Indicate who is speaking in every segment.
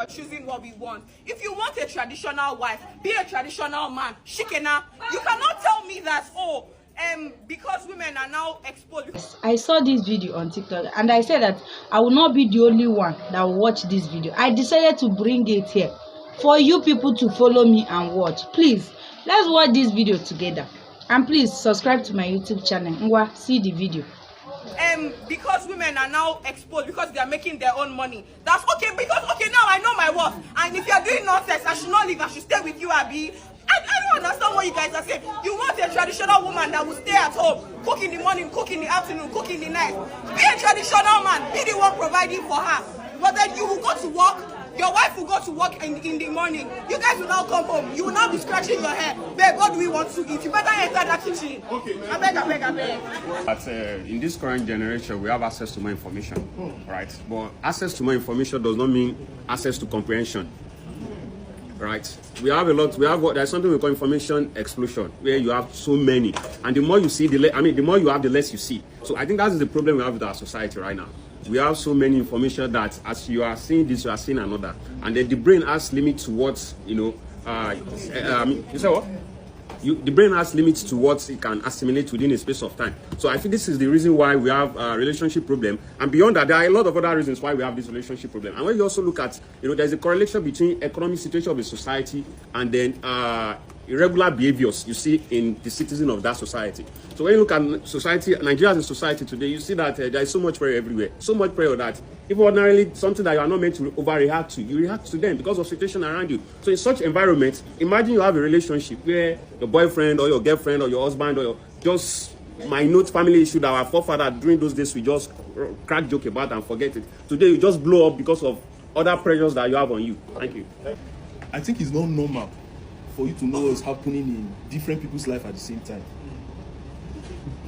Speaker 1: you're choosing what we want. If you want a traditional wife, be a traditional man. Shikena, you cannot tell me that, because women are now exposed.
Speaker 2: I saw this video on TikTok and I said that I will not be the only one that will watch this video. I decided to bring it here for you people to follow me and watch. Please, let's watch this video together. And please subscribe to my YouTube channel. Ngwa, see the video.
Speaker 1: Because women are now exposed because they are making their own money. That's okay, because now I know my worth. And if you're doing nonsense, I should not leave, I should stay with you, Abby. I don't understand what you guys are saying. You want a traditional woman that will stay at home, cook in the morning, cook in the afternoon, cook in the night. Be a traditional man, be the one providing for her. But then you will go to work, your wife will go to work in the morning. You guys will now come home. You will now be scratching your hair. Babe, what do we want to eat? You better enter that kitchen. Okay. I beg.
Speaker 3: But in this current generation, we have access to more information, right? But access to more information does not mean access to comprehension. Right, there's something we call information explosion, where you have so many, and the more you see, the more you have, the less you see. So I think that is the problem we have with our society right now. We have so many information that as you are seeing this, you are seeing another, and then the brain has limits to what you say what? The brain has limits to what it can assimilate within a space of time. So I think this is the reason why we have a relationship problem. And beyond that, there are a lot of other reasons why we have this relationship problem. And when you also look at, there's a correlation between economic situation of a society and then irregular behaviors you see in the citizen of that society. So when you look at society, Nigeria as a society today, you see that there is so much prayer everywhere. So much prayer that if ordinarily something that you are not meant to overreact to, you react to them because of situation around you. So in such environment, imagine you have a relationship where your boyfriend or your girlfriend or your husband or your just minute family issue that our forefather during those days we just crack joke about and forget it. Today you just blow up because of other pressures that you have on you. Thank you.
Speaker 4: I think it's not normal for you to know what's happening in different people's life at the same time.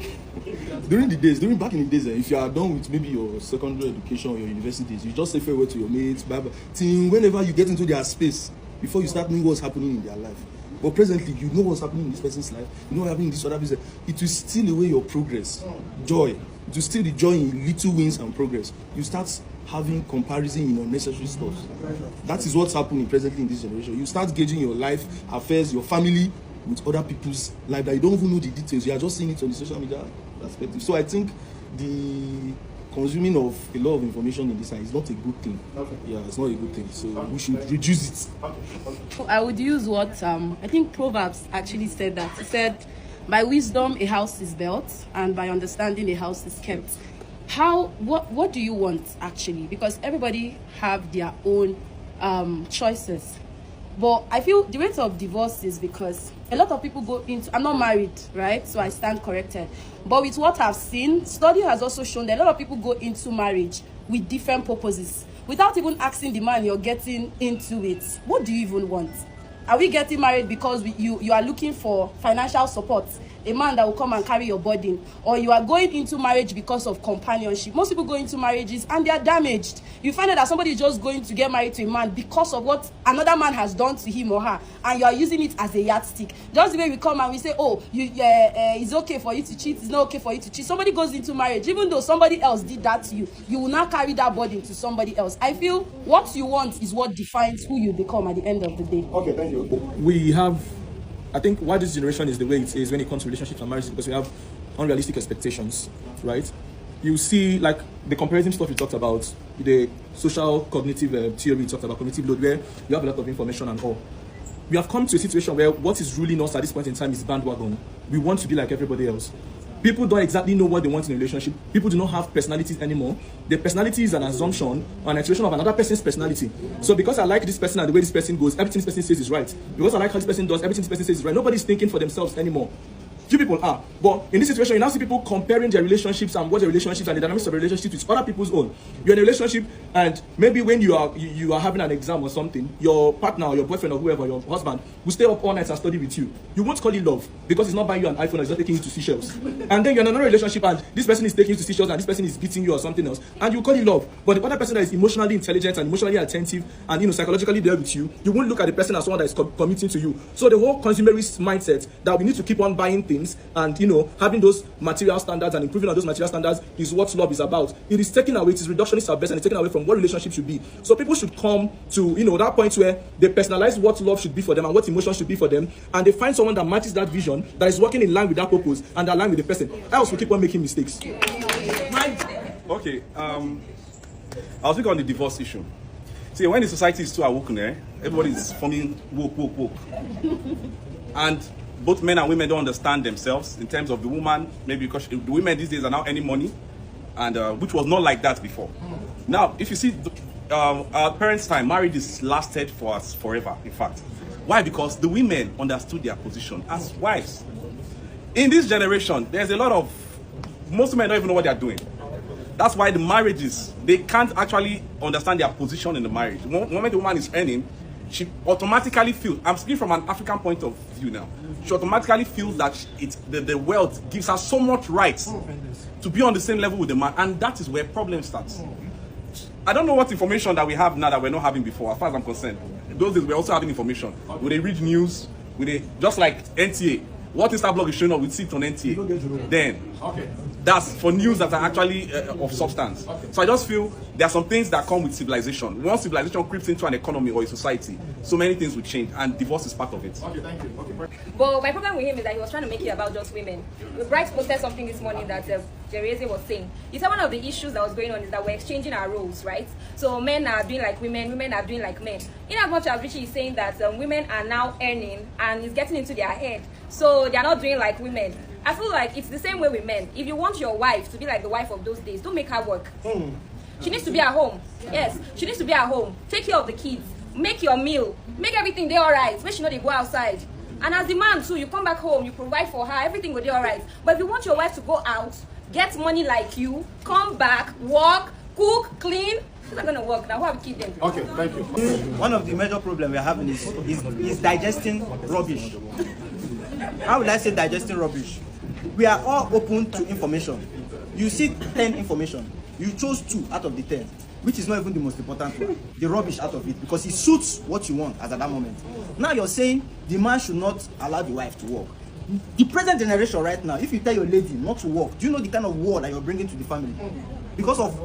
Speaker 4: Back in the days, if you are done with maybe your secondary education or your university days, you just say farewell to your mates, bye-bye, till whenever you get into their space, before you start knowing what's happening in their life. But presently, you know what's happening in this person's life, you know what's happening in this other person. It will steal away your progress, joy. It will steal the joy in little wins and progress. You start having comparison in unnecessary stuff. That is what's happening presently in this generation. You start gauging your life, affairs, your family with other people's life that you don't even know the details. You are just seeing it on the social media perspective. So I think the consuming of a lot of information in this side is not a good thing. Okay. Yeah, it's not a good thing. So we should reduce it.
Speaker 5: I would use what I think Proverbs actually said that. It said, by wisdom a house is built, and by understanding a house is kept. What do you want actually? Because everybody have their own choices. But I feel the rate of divorce is because a lot of people go into, I'm not married, right? So I stand corrected. But with what I've seen, study has also shown that a lot of people go into marriage with different purposes. Without even asking the man you're getting into it, what do you even want? Are we getting married because you are looking for financial support? A man that will come and carry your burden, or you are going into marriage because of companionship. Most people go into marriages and they are damaged. You find out that somebody is just going to get married to a man because of what another man has done to him or her, and you are using it as a yardstick. Just the way we come and we say, oh, it's okay for you to cheat, it's not okay for you to cheat. Somebody goes into marriage, even though somebody else did that to you, you will now carry that burden to somebody else. I feel what you want is what defines who you become at the end of the day.
Speaker 4: Okay, thank you.
Speaker 6: I think why this generation is the way it is when it comes to relationships and marriage is because we have unrealistic expectations, right? You see, like the comparative stuff you talked about, the social cognitive theory you talked about, cognitive load, where you have a lot of information and all. We have come to a situation where what is ruling us at this point in time is bandwagon. We want to be like everybody else. People don't exactly know what they want in a relationship. People do not have personalities anymore. The personality is an assumption or an expression of another person's personality. So because I like this person and the way this person goes, everything this person says is right. Because I like how this person does, everything this person says is right. Nobody's thinking for themselves anymore. Few people are. But in this situation, you now see people comparing their relationships and what their relationships and the dynamics of relationships with other people's own. You're in a relationship, and maybe when you are having an exam or something, your partner or your boyfriend or whoever, your husband, will stay up all night and study with you. You won't call it love because he's not buying you an iPhone or he's not taking you to Seychelles. And then you're in another relationship and this person is taking you to Seychelles and this person is beating you or something else, and you call it love. But the other person that is emotionally intelligent and emotionally attentive and psychologically there with you, you won't look at the person as someone that is committing to you. So the whole consumerist mindset that we need to keep on buying things things, and, you know, having those material standards and improving on those material standards is what love is about. It is taken away, it is reductionist at best, and it's taken away from what relationship should be. So people should come to, you know, that point where they personalize what love should be for them and what emotion should be for them, and they find someone that matches that vision, that is working in line with that purpose and align with the person. Else we keep on making mistakes.
Speaker 7: Okay, I'll speak on the divorce issue. See, when the society is too awoken, everybody is forming woke. And both men and women don't understand themselves in terms of the woman, maybe because the women these days are now earning money, and which was not like that before. Now, if you see, our parents' time, marriages lasted for us forever, in fact. Why? Because the women understood their position as wives. In this generation, there's a lot of, most women don't even know what they're doing. That's why the marriages, they can't actually understand their position in the marriage. The moment the woman is earning, she automatically feels, I'm speaking from an African point of view now, she automatically feels that the wealth gives her so much rights to be on the same level with the man, and that is where problem starts. I don't know what information that we have now that we're not having before, as far as I'm concerned. Those days we're also having information. Would they read news? Would they, just like NTA, what Instablog is showing up, we see it on NTA. Then, that's for news that are actually of substance. So I just feel there are some things that come with civilization. Once civilization creeps into an economy or a society, so many things will change, and divorce is part of it.
Speaker 8: Okay, thank you. Okay. But my problem with him is that he was trying to make it about just women. Bright posted something this morning that Jereze was saying. He said one of the issues that was going on is that we're exchanging our roles, right? So men are doing like women, women are doing like men. In as much as Richie is saying that women are now earning and it's getting into their head, so they're not doing like women. I feel like it's the same way with men. If you want your wife to be like the wife of those days, don't make her work. She needs to be at home. Yes, she needs to be at home. Take care of the kids. Make your meal. Make everything there all right. Make sure they go outside. And as the man too, you come back home, you provide for her, everything will be all right. But if you want your wife to go out, get money like you, come back, work, cook, clean, it's not gonna work. Now who have keep them?
Speaker 7: Okay, thank you.
Speaker 9: One of the major problems we're having is digesting rubbish. How would I say digesting rubbish? We are all open to information. You see 10 information, you chose 2 out of the 10, which is not even the most important one, the rubbish out of it, because it suits what you want at that moment. Now you're saying the man should not allow the wife to work. The present generation right now, if you tell your lady not to work, do you know the kind of war that you're bringing to the family? Because of,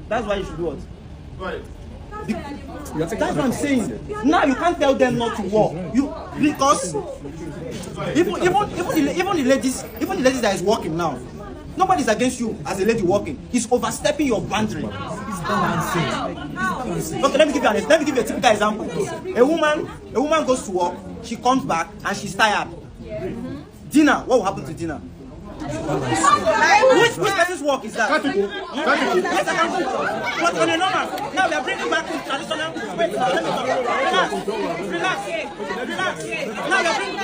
Speaker 9: that's why you should do what? Right. That's what I'm saying. Now you can't tell them not to work. Because even the ladies that is working now, nobody's against you as a lady working. He's overstepping your boundary. Okay, let me give you a typical example. A woman goes to work, she comes back and she's tired. Dinner, what will happen to dinner? Which person's work is that? But on a normal, now we are bringing back to traditional. Wait, relax. Now we are bringing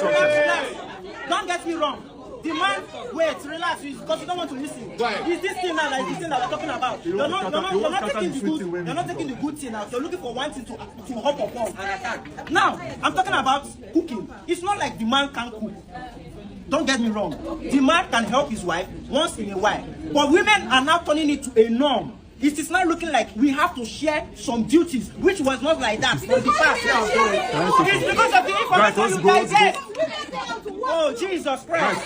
Speaker 9: relax. Don't get me wrong. The man, wait, relax, because you don't want to listen. It's this thing now, like this thing that we're talking about. You're not taking the good thing out. You're looking for one thing to hop upon and attack. Now, I'm talking about cooking. It's not like the man can't cook. Don't get me wrong. The man can help his wife once in a while. But women are now turning it to a norm. It is not looking like we have to share some duties, which was not like that in the past. It's because of the information you guys get. Oh, Jesus Christ.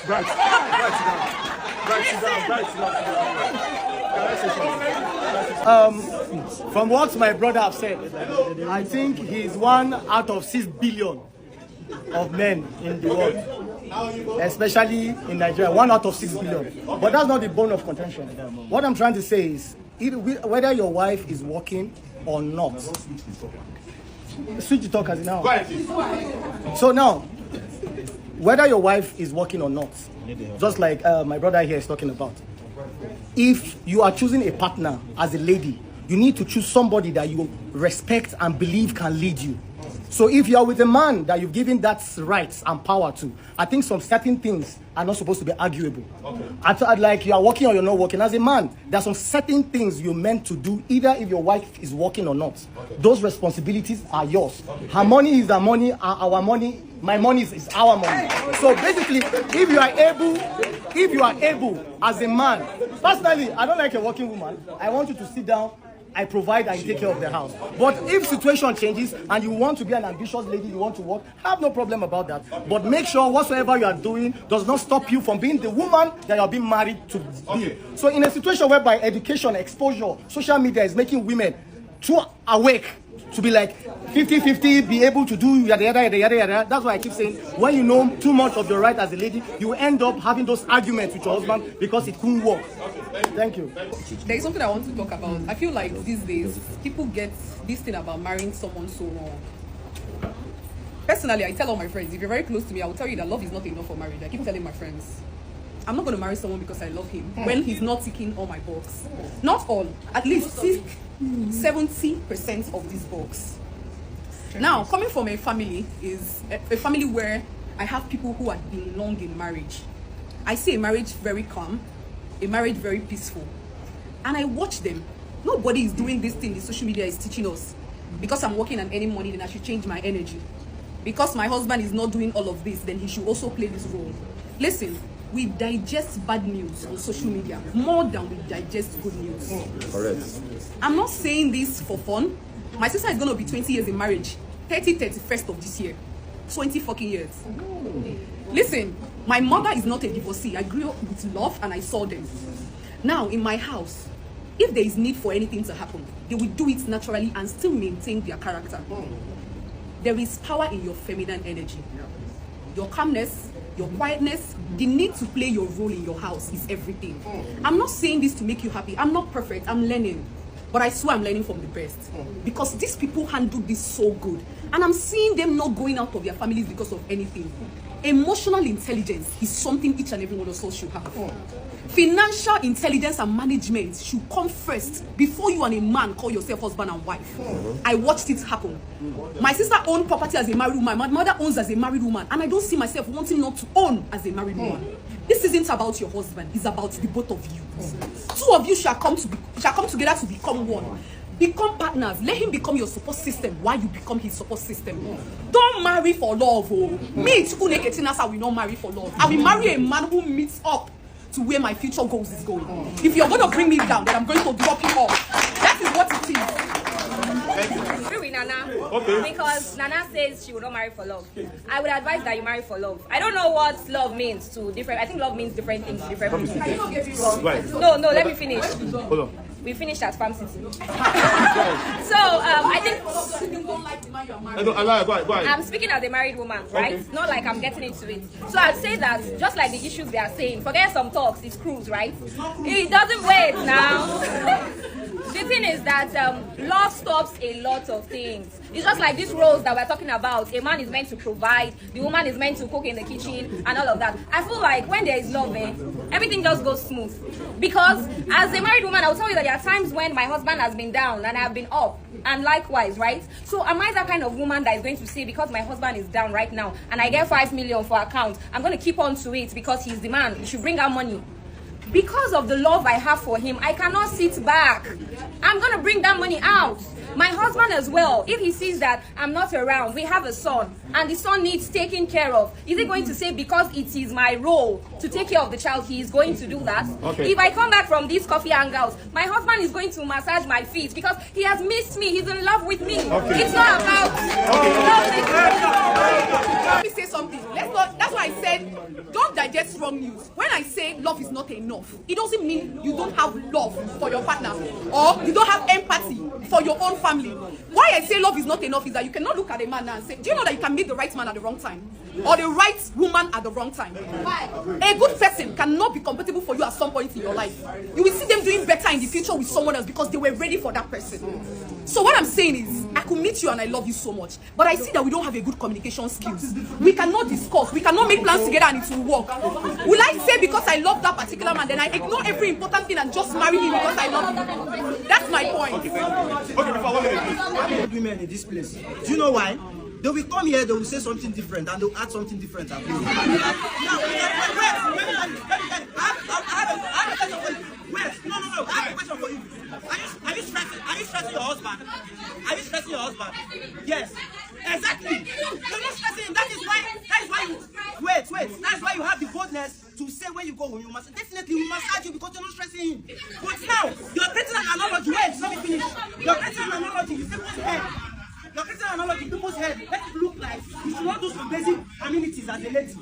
Speaker 10: From what my brother have said, I think he's 1 out of 6 billion of men in the world, especially in Nigeria, 1 out of 6 billion. But that's not the bone of contention. What I'm trying to say is, whether your wife is working or not, switch the talk as now. So now, whether your wife is working or not, just like my brother here is talking about, if you are choosing a partner as a lady, you need to choose somebody that you respect and believe can lead you. So if you are with a man that you've given that rights and power to, I think some certain things are not supposed to be arguable. Like you are working or you're not working. As a man, there are some certain things you're meant to do, either if your wife is working or not. Those responsibilities are yours. Her money is her money, our money, my money is our money. So basically, if you are able as a man, personally, I don't like a working woman. I want you to sit down, I provide and take care of the house. But if situation changes and you want to be an ambitious lady, you want to work, have no problem about that. But make sure whatsoever you are doing does not stop you from being the woman that you are being married to be. So in a situation whereby education, exposure, social media is making women too awake to be like 50-50, be able to do yada yada yada yada yada. That's why I keep saying, when you know too much of your right as a lady, you end up having those arguments with your husband because it couldn't work. Thank you.
Speaker 11: There is something I want to talk about. I feel like these days people get this thing about marrying someone so wrong. Personally, I tell all my friends, if you're very close to me, I will tell you that love is not enough for marriage. I keep telling my friends, I'm not going to marry someone because I love him when he's not ticking all my boxes. Not all, at least 70% of this box. Now, coming from a family is a family where I have people who have been long in marriage. I see a marriage very calm, a marriage very peaceful, and I watch them. Nobody is doing this thing the social media is teaching us. Because I'm working and earning money, then I should change my energy. Because my husband is not doing all of this, then he should also play this role. Listen, we digest bad news on social media more than we digest good news.
Speaker 3: Correct.
Speaker 11: I'm not saying this for fun. My sister is going to be 20 years in marriage, 31st of this year. 20 fucking years. Listen, my mother is not a divorcee. I grew up with love and I saw them. Now, in my house, if there is need for anything to happen, they will do it naturally and still maintain their character. There is power in your feminine energy. Your calmness, your quietness, the need to play your role in your house is everything. I'm not saying this to make you happy. I'm not perfect. I'm learning. But I swear I'm learning from the best. Because these people handle this so good. And I'm seeing them not going out of their families because of anything. Emotional intelligence is something each and every one of us should have. Financial intelligence and management should come first before you and a man call yourself husband and wife. I watched it happen. My sister owned property as a married woman. My mother owns as a married woman. And I don't see myself wanting not to own as a married woman. This isn't about your husband. It's about the both of you. Two of you shall come together to become one. Become partners. Let him become your support system while you become his support system. Don't marry for love. Me, I will not marry for love. I will marry a man who meets up to where my future goals is going. If you're going to bring me down, then I'm going to drop you off. That is what it is.
Speaker 8: I agree with Nana. Because Nana says she will not marry for love. I would advise that you marry for love. I don't know what love means to different. I think love means different things to different people. No, let me finish.
Speaker 6: Hold on.
Speaker 8: We finished at Farm City. So I think I'm speaking as a married woman, right? Not like I'm getting into it. So I'd say that just like the issues they are saying, forget some talks, it's cruise, right? It doesn't wait now. The thing is that love stops a lot of things. It's just like these roles that we're talking about. A man is meant to provide, the woman is meant to cook in the kitchen and all of that. I feel like when there is love, everything just goes smooth. Because as a married woman, I'll tell you that there are times when my husband has been down and I have been up. And likewise, right? So am I that kind of woman that is going to say, because my husband is down right now and I get 5 million for account, I'm going to keep on to it because he's the man, he should bring out money. Because of the love I have for him, I cannot sit back. I'm going to bring that money out. My husband as well, if he sees that I'm not around, we have a son, and the son needs taking care of, is he going to say because it is my role to take care of the child, he is going to do that? If I come back from these coffee hangouts, my husband is going to massage my feet because he has missed me, he's in love with me. It's not about...
Speaker 11: Let me say something. That's why I said, don't digest wrong news. When I say love is not enough, it doesn't mean you don't have love for your partner or you don't have empathy for your own family. Why I say love is not enough is that you cannot look at a man now and say, do you know that you can meet the right man at the wrong time? Or the right woman at the wrong time? A good person cannot be compatible for you at some point in your life. You will see them doing better in the future with someone else because they were ready for that person. So what I'm saying is, I could meet you and I love you so much, but I see that we don't have a good communication skills. We cannot discuss, we cannot make plans together and it will work. Will I say because I love that particular man, then I ignore every important thing and just marry him because I love him? That's my point.
Speaker 9: Women in this place. Do you know why? They will come here, they will say something different, and they'll add something different. Wait. No. I have a question for you. Are you stressing your husband? Are you stressing your husband? Yes. Exactly. You're not stressing him. That is why you wait. That's why you have the boldness to say when you go home, you must definitely massage you because you're not stressing him. But now you're creating an analogy. Wait, let me finish. You're creating an analogy in people's head. You're creating an analogy in people's head. Let it look like you should not do some basic amenities as a lady.